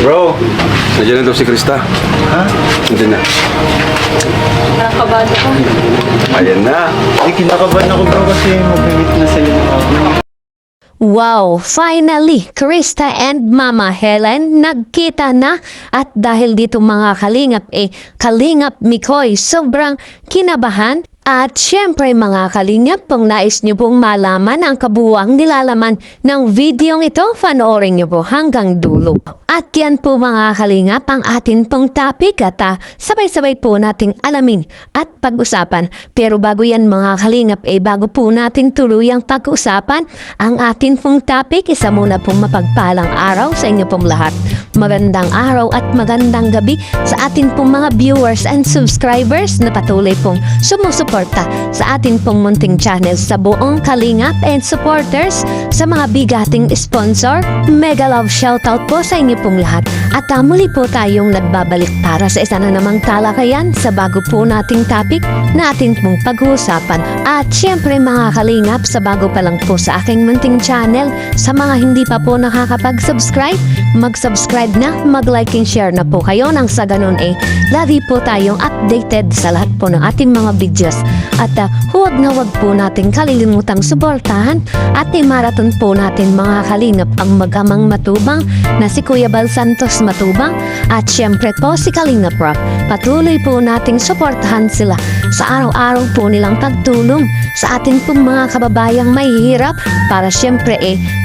Bro, nandiyan na daw si Krista. Ha? Nandiyan na. Nakakabado ko. Ayan na. Ay, kinakabahan ako bro kasi mag-meet na sila ng Wow! Finally, Krista and Mama Helen nagkita na at dahil dito mga kalingap Mikoy, sobrang kinabahan. At syempre mga kalingap, kung nais nyo pong malaman ang kabuuang nilalaman ng videong ito, panoorin nyo po hanggang dulo. At yan po mga kalingap ang atin pong topic at sabay-sabay po nating alamin at pag-usapan. Pero bago yan mga kalingap, bago po natin tuluyang pag-usapan ang atin pong topic, isa muna pong mapagpalang araw sa inyo pong lahat. Magandang araw at magandang gabi sa atin pong mga viewers and subscribers na patuloy pong sumusuporta sa atin pong munting channel, sa buong kalingap and supporters, sa mga bigating sponsor. Mega love shoutout po sa inyo pong lahat. At muli po tayong nagbabalik para sa isa na namang talakayan sa bago po nating topic na atin pong pag-uusapan. At syempre mga kalingap, sa bago pa lang po sa aking munting channel, sa mga hindi pa po nakakapag-subscribe, mag-subscribe na, mag-like and share na po kayo nang sa ganun lagi po tayong updated sa lahat po ng ating mga videos. At huwag po natin kalilimutang suportahan at marathon po natin mga kalingap ang mag-amang matubang na si Kuya Bal Santos Matubang at syempre po si Kalingap Rock. Patuloy po nating suportahan sila sa araw-araw po nilang pagtulong sa ating pong mga kababayang mahihirap para syempre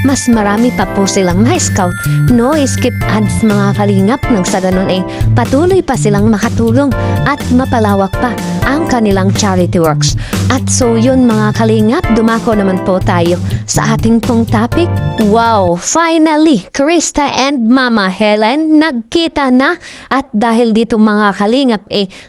mas marami pa po silang ma-scout. No skip ads mga kalingap, nang sa ganun patuloy pa silang makatulong at mapalawak pa ang kanilang charity works. At so yun mga kalingap, dumako naman po tayo sa ating pong topic. Wow! Finally, Krista and Mama Helen nagkita na at dahil dito mga kalingap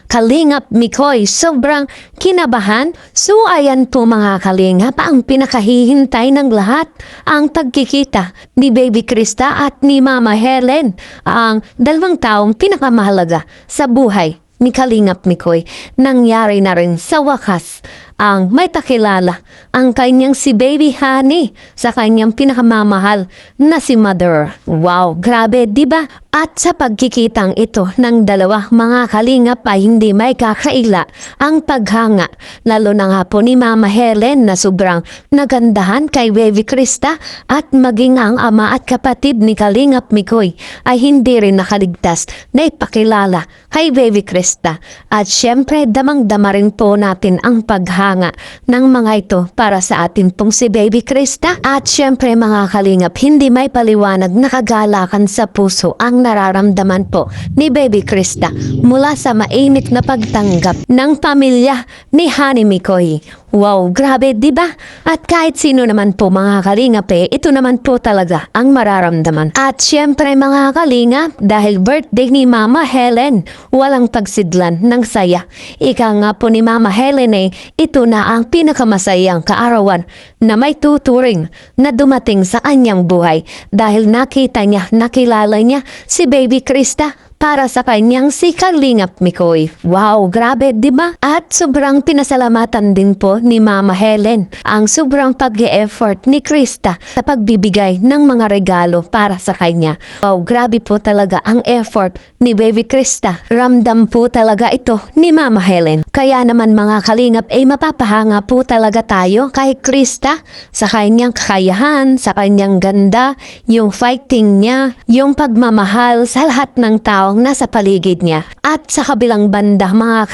Kalingap Mikoy, sobrang kinabahan. So ayan po mga kalingap, ang pinakahihintay ng lahat, ang pagkikita ni Baby Krista at ni Mama Helen, ang dalawang taong pinakamahalaga sa buhay ni Kalingap Mikoy. Nangyari na rin sa wakas ang may takilala ang kanyang si Baby Honey sa kanyang pinakamamahal na si Mother. Wow, grabe, diba? At sa pagkikitang ito ng dalawa mga kalingap ay hindi may kakaila ang paghanga, lalo na nga po ni Mama Helen na sobrang nagandahan kay Baby Krista, at maging ang ama at kapatid ni Kalingap Mikoy ay hindi rin nakaligtas na ipakilala kay Baby Krista. At syempre damang-dama rin po natin ang paghanga ng mga ito para sa atin pong si Baby Krista. At syempre mga kalingap, hindi may paliwanag na kagalakan sa puso ang nararamdaman po ni Baby Krista mula sa mainit na pagtanggap ng pamilya ni Honey Mikoy. Wow, grabe, diba? At kahit sino naman po mga kalingap ito naman po talaga ang mararamdaman. At syempre mga kalingap, dahil birthday ni Mama Helen, walang pagsidlan ng saya. Ika nga po ni Mama Helen ito na ang pinakamasayang kaarawan na may tuturing na dumating sa kanyang buhay dahil nakilala niya si Baby Krista para sa kanyang si Kalingap Mikoy. Wow, grabe, diba? At sobrang pinasalamatan din po ni Mama Helen ang sobrang pag-e-effort ni Krista sa pagbibigay ng mga regalo para sa kanya. Wow, grabe po talaga ang effort ni Baby Krista. Ramdam po talaga ito ni Mama Helen. Kaya naman mga kalingap mapapahanga po talaga tayo kay Krista sa kanyang kakayahan, sa kanyang ganda, yung fighting niya, yung pagmamahal sa lahat ng tao nasa paligid niya. At sa kabilang banda mga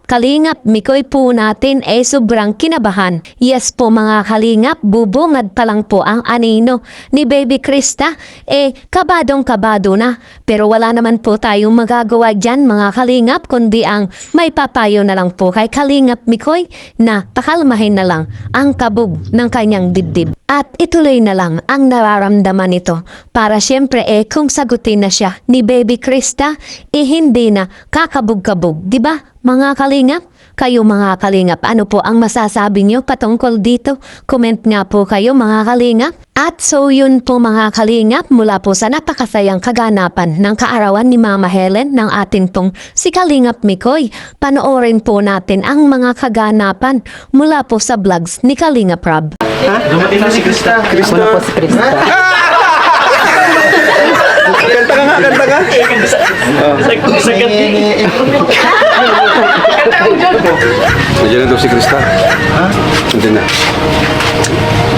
Kalingap Mikoy po natin sobrang kinabahan. Yes po mga kalingap, bubungad pa lang po ang anino ni Baby Krista. Kabadong-kabado na. Pero wala naman po tayong magagawa dyan mga kalingap, kundi ang may papayo na lang po kay Kalingap Mikoy na pakalmahin na lang ang kabog ng kanyang dibdib. At ituloy na lang ang nararamdaman nito para syempre kung sagutin na siya ni Baby Krista, hindi na kakabog-kabog, di ba mga kalingap? Kayo mga kalingap, ano po ang masasabi nyo patungkol dito? Comment nga po kayo mga kalingap. At so yun po mga kalingap, mula po sa napakasayang kaganapan ng kaarawan ni Mama Helen ng atin pong si Kalingap Mikoy, panoorin po natin ang mga kaganapan mula po sa vlogs ni Kalingap Rob. Ha? Dumating na si Krista. Krista. Ako na po si Krista. Kanta ka nga, kanta ka. Nandiyan na daw si Krista. Ha? Nandiyan na.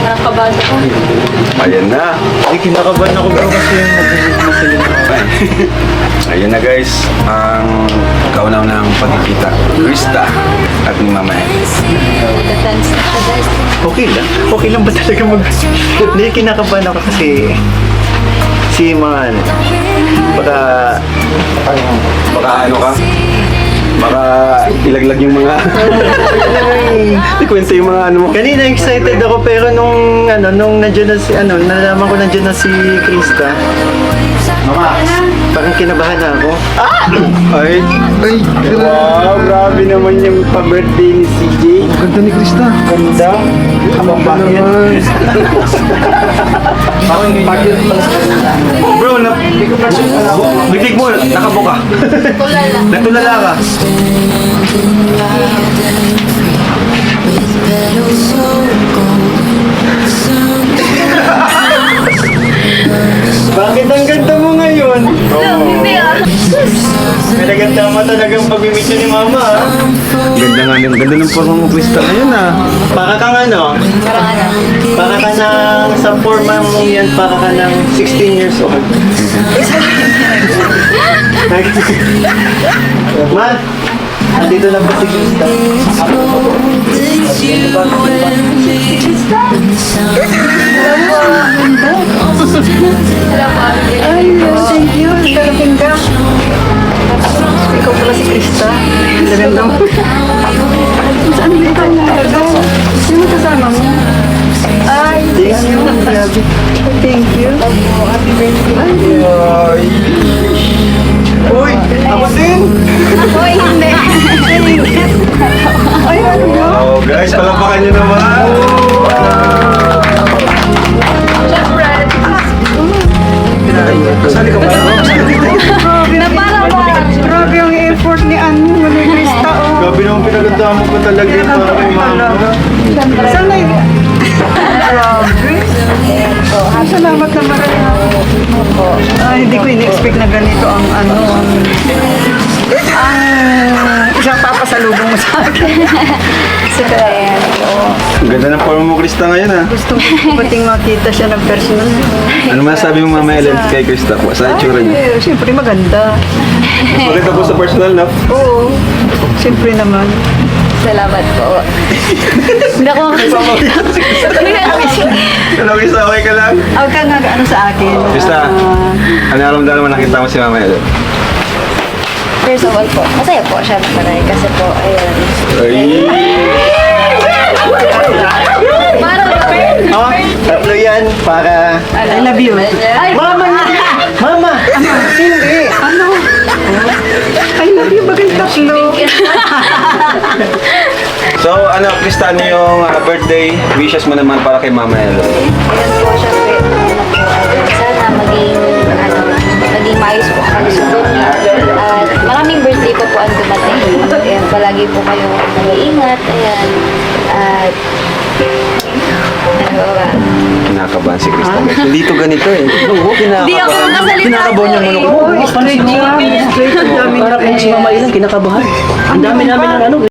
Nakakabado ko. Ayan na. Ay, kinakabahan ako bro kasi mag-meet na sila ng mga Ayan na guys, ang kauna-unang pagkikita. Krista at ni Mama Ellen. Nagka-tense na siya guys. Okay lang. Okay lang ba talaga mag... Hindi, kinakabahan ako kasi si Man, baka Baka ano ka? Baka ilaglag yung mga... Ikwento yung mga ano mo. kanina excited ako pero nung nandiyan na si nalaman ko nandiyan na si Krista. Mama, parang kinabahan na ako. Ay, wow, grabe naman yung pa-birthday ni CJ. Ganda ni Krista. Ganda. Abang bakit? Bro, biglig mo, nakabuka. Nagtulala ka. Bakit ang ganda mo ngayon? Pinaganda mo talagang pag-meet niyo ni Mama. Ah. Ganda nga yung ganda ng forma mo, Krista. Ayun ah. Para kang ano? Parang ano? Para ka ng sa forma mo yan, para ka ng 16 years old. Ma, andito na ba si Krista? Ay, thank you. Talaking ka. Ikaw pala si Krista. Ganda mo. Saan yung talaga? Sino kasama mo? Ay, Thank you. Grabe. thank you. Happy birthday. Ay. Uy, ako din. Hoy, hindi. Ay, ano ba? Oh, guys, palapakan nyo naman. Kasali ka ba? Na parang Grabe ang effort ni Annie, ni Krista, oh. Grabe naman pinaganda mo pa talaga yung para kay Mama. Sana Grabe. Salamat naman rin. Hindi ko in-expect na ganito ang isang papasalubong mo sa akin. Ang ganda ng forma mo, Krista, ngayon ah. Gusto ko bating makita siya ng personal. Ano masasabi mo, Mama Ellen, kay Krista po? Sa itsura niya? Siyempre maganda. Maganda po sa personal, no? Oo. Siyempre naman. Salamat po. Hindi ako Ano, Krista, okay ka lang? Huwag ka nga ano sa akin. Krista, ano naramdaman mo nakita mo si Mama Ellen? First of all po, masaya po siya kasi po, ayun. Ay! Oh, tatlo yan para... I love you. Mama! Mama! Hindi! Ano? I love you bagay tatlo. So, ano, Krista, ano yung birthday wishes mo naman para kay Mama Ellen? Ayun po, syempre, sana maging maayos po ang sunod niya. At maraming birthday po ang dumating. Ayan, palagi po kayong nag-iingat. Ayan. At, ano ba? Kinakabahan si Krista. Hindi to ganito eh. Oo, kinakabahan. Di ako makasalita Kinakabahan niya po mo. Straight ang dami. Para kung si Mama Ilang kinakabahan. Ang dami namin ng ano,